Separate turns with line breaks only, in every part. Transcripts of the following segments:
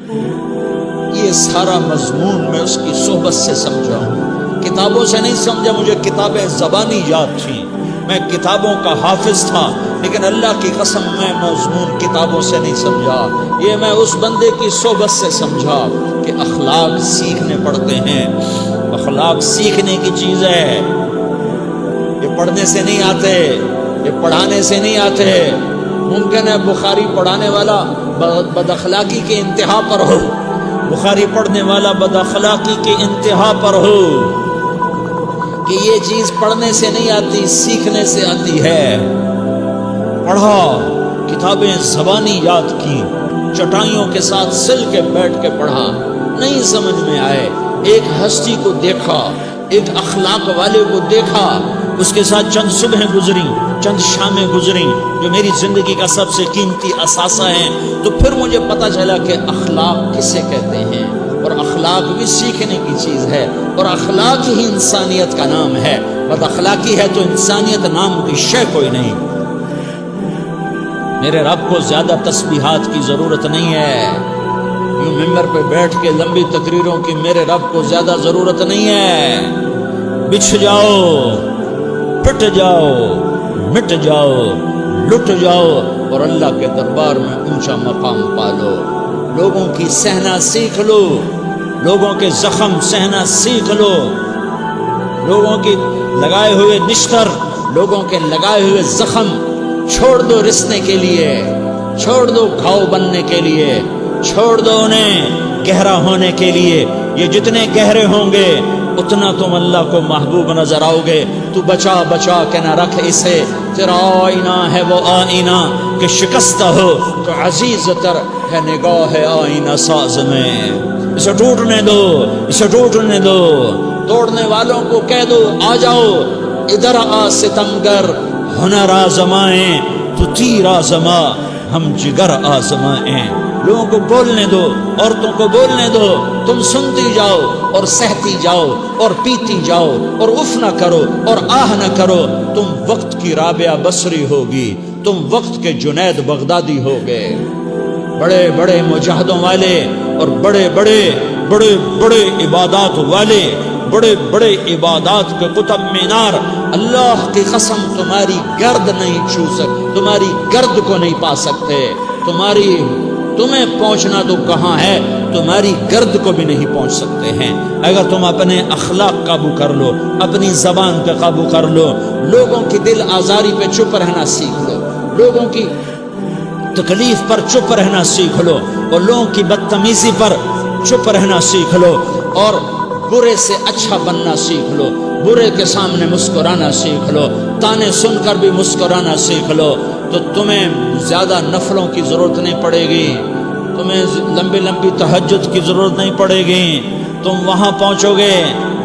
یہ سارا مضمون میں اس کی صحبت سے سمجھا ہوں، کتابوں سے نہیں سمجھا۔ مجھے کتابیں زبانی یاد تھیں، میں کتابوں کا حافظ تھا، لیکن اللہ کی قسم میں مضمون کتابوں سے نہیں سمجھا، یہ میں اس بندے کی صحبت سے سمجھا کہ اخلاق سیکھنے پڑتے ہیں۔ اخلاق سیکھنے کی چیز ہے، یہ پڑھنے سے نہیں آتے، یہ پڑھانے سے نہیں آتے۔ ممکن ہے بخاری پڑھانے والا بد اخلاقی کے انتہا پر ہو، بخاری پڑھنے والا بد اخلاقی کے انتہا پر ہو، کہ یہ چیز پڑھنے سے نہیں آتی، سیکھنے سے آتی ہے۔ پڑھا، کتابیں زبانی یاد کی، چٹائیوں کے ساتھ سل کے بیٹھ کے پڑھا، نہیں سمجھ میں آئے، ایک ہستی کو دیکھا، ایک اخلاق والے کو دیکھا، اس کے ساتھ چند صبحیں گزری، چند شامیں گزری جو میری زندگی کا سب سے قیمتی اثاثہ ہیں، تو پھر مجھے پتہ چلا کہ اخلاق کسے کہتے ہیں، اور اخلاق بھی سیکھنے کی چیز ہے، اور اخلاق ہی انسانیت کا نام ہے۔ بد اخلاقی ہے تو انسانیت نام کی شے کوئی نہیں۔ میرے رب کو زیادہ تسبیحات کی ضرورت نہیں ہے، یوں ممبر پہ بیٹھ کے لمبی تقریروں کی میرے رب کو زیادہ ضرورت نہیں ہے۔ بچھ جاؤ، پٹ جاؤ، مٹ جاؤ، لٹ جاؤ، اور اللہ کے دربار میں اونچا مقام پالو۔ لوگوں کی سہنا سیکھ لو، لوگوں کے زخم سہنا سیکھ لو، لوگوں کی لگائے ہوئے نشتر، لوگوں کے لگائے ہوئے زخم چھوڑ دو رسنے کے لیے، چھوڑ دو گھاؤ بننے کے لیے، چھوڑ دو انہیں گہرا ہونے کے لیے۔ یہ جتنے گہرے ہوں گے اتنا تم اللہ کو محبوب نظر آؤ گے۔ تو بچا بچا کے نہ رکھ اسے، تیرا آئینہ ہے وہ آئینہ کہ شکستہ ہو تو عزیز تر ہے نگاہ آئینہ ساز میں۔ اسے ٹوٹنے دو، اسے ٹوٹنے دو، توڑنے والوں کو کہہ دو آ جاؤ ادھر آ ستمگر، ہنر آزمائیں تو تیر آزما، ہم جگر آزمائیں۔ لوگوں کو بولنے دو، عورتوں کو بولنے دو، تم سنتی جاؤ اور سہتی جاؤ اور پیتی جاؤ اور اف نہ کرو اور آہ نہ کرو۔ تم وقت کی رابعہ بصری ہوگی، تم وقت کے جنید بغدادی ہوگے۔ بڑے بڑے مجاہدوں والے اور بڑے بڑے بڑے بڑے عبادات والے، بڑے بڑے عبادات کے قطب مینار، اللہ کی قسم تمہاری گرد نہیں چھو سکتے، تمہاری گرد کو نہیں پا سکتے۔ تمہیں پہنچنا تو کہاں ہے، تمہاری گرد کو بھی نہیں پہنچ سکتے ہیں۔ اگر تم اپنے اخلاق قابو کر لو، اپنی زبان پہ قابو کر لو، لوگوں کی دل آزاری پہ چپ رہنا سیکھ لو، لوگوں کی تکلیف پر چپ رہنا سیکھ لو، اور لوگوں کی بدتمیزی پر چپ رہنا سیکھ لو، اور برے سے اچھا بننا سیکھ لو، برے کے سامنے مسکرانا سیکھ لو، تانے سن کر بھی مسکرانا سیکھ لو، تو تمہیں زیادہ نفلوں کی ضرورت نہیں پڑے گی، تمہیں لمبی لمبی تہجد کی ضرورت نہیں پڑے گی۔ تم وہاں پہنچو گے،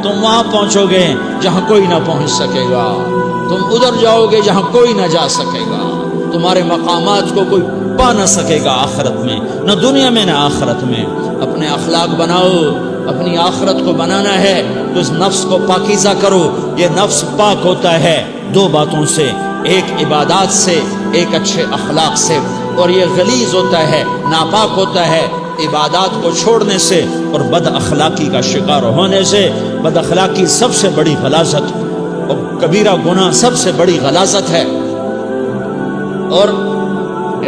تم وہاں پہنچو گے جہاں کوئی نہ پہنچ سکے گا، تم ادھر جاؤ گے جہاں کوئی نہ جا سکے گا، تمہارے مقامات کو کوئی پا نہ سکے گا آخرت میں، نہ دنیا میں نہ آخرت میں۔ اپنے اخلاق بناؤ، اپنی آخرت کو بنانا ہے تو اس نفس کو پاکیزہ کرو۔ یہ نفس پاک ہوتا ہے دو باتوں سے، ایک عبادات سے، ایک اچھے اخلاق سے، اور یہ غلیظ ہوتا ہے، ناپاک ہوتا ہے عبادات کو چھوڑنے سے اور بد اخلاقی کا شکار ہونے سے۔ بد اخلاقی سب سے بڑی غلاظت اور کبیرہ گناہ سب سے بڑی غلاظت ہے، اور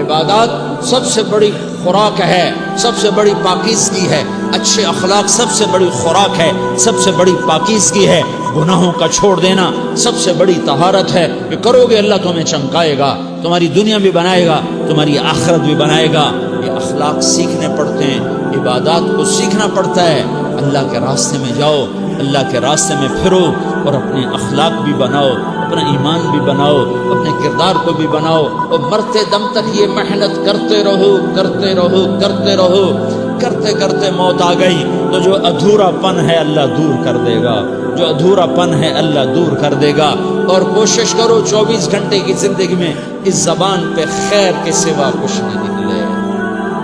عبادات سب سے بڑی خوراک ہے، سب سے بڑی پاکیزگی ہے۔ اچھے اخلاق سب سے بڑی خوراک ہے، سب سے بڑی پاکیزگی ہے۔ گناہوں کا چھوڑ دینا سب سے بڑی طہارت ہے، کہ کرو گے اللہ تمہیں چمکائے گا، تمہاری دنیا بھی بنائے گا، تمہاری آخرت بھی بنائے گا۔ یہ اخلاق سیکھنے پڑتے ہیں، عبادات کو سیکھنا پڑتا ہے۔ اللہ کے راستے میں جاؤ، اللہ کے راستے میں پھرو، اور اپنے اخلاق بھی بناؤ، اپنا ایمان بھی بناؤ، اپنے کردار کو بھی بناؤ، اور مرتے دم تک یہ محنت کرتے رہو، کرتے رہو، کرتے رہو۔ کرتے کرتے موت آ گئی تو جو ادھورا پن ہے اللہ دور کر دے گا، جو ادھورا پن ہے اللہ دور کر دے گا۔ اور کوشش کرو 24 گھنٹے کی زندگی میں اس زبان پہ خیر کے سوا کچھ نہ نکلے۔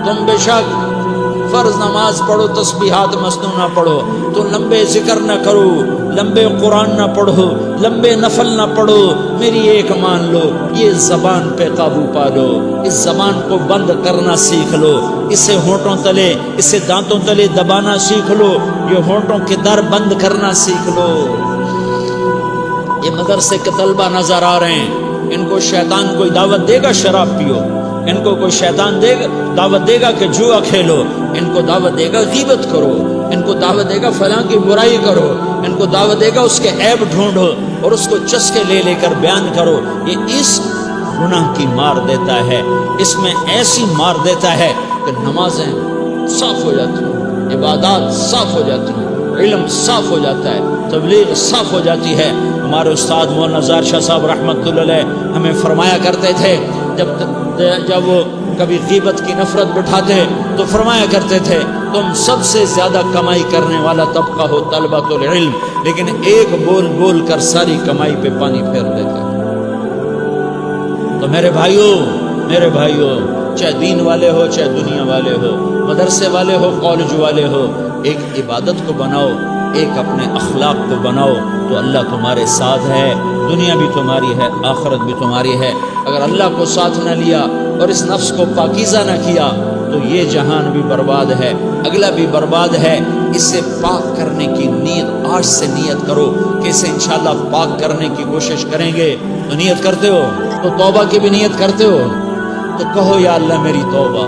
تم بے شک فرض نماز پڑھو تسبیحات مسنونہ پڑھو تو لمبے ذکر نہ کرو، لمبے قرآن نہ پڑھو، لمبے نفل نہ پڑھو، میری ایک مان لو، یہ زبان پہ قابو پا لو، اس زبان کو بند کرنا سیکھ لو، اسے ہونٹوں تلے، اسے دانتوں تلے دبانا سیکھ لو، یہ ہونٹوں کے در بند کرنا سیکھ لو۔ یہ مدرسے کے طلبہ نظر آ رہے ہیں، ان کو شیطان کوئی دعوت دے گا شراب پیو، ان کو کوئی شیطان دعوت دے گا کہ جوا کھیلو، ان کو دعوت دے گا غیبت کرو، ان کو دعوت دے گا فلاں کی برائی کرو، ان کو دعوت دے گا اس کے عیب ڈھونڈو اور اس کو چسکے لے لے کر بیان کرو۔ یہ اس گناہ کی مار دیتا ہے، اس میں ایسی مار دیتا ہے کہ نمازیں صاف ہو جاتی ہیں، عبادات صاف ہو جاتی ہیں، علم صاف ہو جاتا ہے، تبلیغ صاف ہو جاتی ہے۔ ہمارے استاد مولانا زار شاہ صاحب رحمۃ اللہ علیہ ہمیں فرمایا کرتے تھے، جب وہ کبھی غیبت کی نفرت بٹھاتے تو فرمایا کرتے تھے تم سب سے زیادہ کمائی کرنے والا طبقہ ہو طلبۃ العلم، لیکن ایک بول بول کر ساری کمائی پہ پانی پھیر دیتے۔ تو میرے بھائیوں چاہے دین والے ہو چاہے دنیا والے ہو، مدرسے والے ہو کالج والے ہو، ایک عبادت کو بناؤ، ایک اپنے اخلاق کو بناؤ تو اللہ تمہارے ساتھ ہے، دنیا بھی تمہاری ہے، آخرت بھی تمہاری ہے۔ اگر اللہ کو ساتھ نہ لیا اور اس نفس کو پاکیزہ نہ کیا تو یہ جہان بھی برباد ہے، اگلا بھی برباد ہے۔ اسے پاک کرنے کی نیت آج سے نیت کرو کہ اسے انشاءاللہ پاک کرنے کی کوشش کریں گے۔ تو نیت کرتے ہو تو توبہ کی بھی نیت کرتے ہو تو کہو یا اللہ میری توبہ،